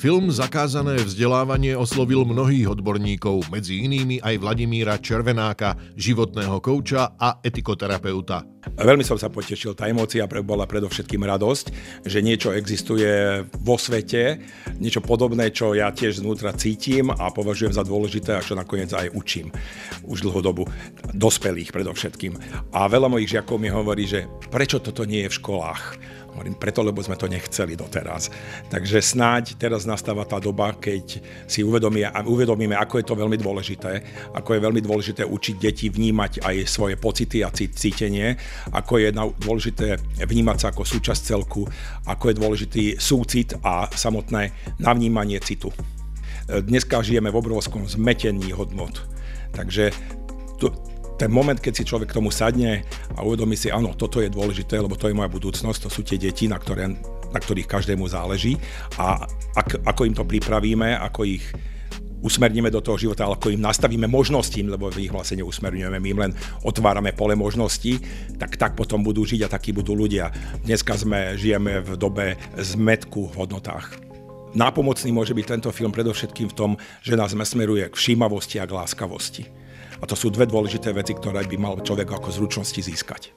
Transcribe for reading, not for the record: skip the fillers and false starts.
Film Zakázané vzdelávanie oslovil mnohých odborníkov, medzi inými aj Vladimíra Červenáka, životného kouča a etikoterapeuta. Veľmi som sa potešil, tá emócia bola predovšetkým radosť, že niečo existuje vo svete, niečo podobné, čo ja tiež znútra cítim a považujem za dôležité a čo nakoniec aj učím už dlhú dobu, dospelých predovšetkým. A veľa mojich žiakov mi hovorí, že prečo toto nie je v školách? Hovorím, preto, lebo sme to nechceli doteraz. Takže snáď teraz nastáva tá doba, keď si uvedomíme, ako je to veľmi dôležité, ako je veľmi dôležité učiť deti vnímať aj svoje pocity a cítenie, ako je dôležité vnímať sa ako súčasť celku, ako je dôležitý súcit a samotné navnímanie citu. Dneska žijeme v obrovskom zmetení hodnot. Takže ten moment, keď si človek k tomu sadne a uvedomí si, áno, toto je dôležité, lebo to je moja budúcnosť, to sú tie deti, na ktorých každému záleží a ako im to pripravíme, ako ich usmerníme do toho života, ale ako im nastavíme možnosti, lebo my ich vlastne neusmerňujeme, my im len otvárame pole možností, tak potom budú žiť a takí budú ľudia. Dneska žijeme v dobe zmätku v hodnotách. Nápomocný môže byť tento film predovšetkým v tom, že nás smeruje k všímavosti a k láskavosti. A to sú dve dôležité veci, ktoré by mal človek ako zručnosti získať.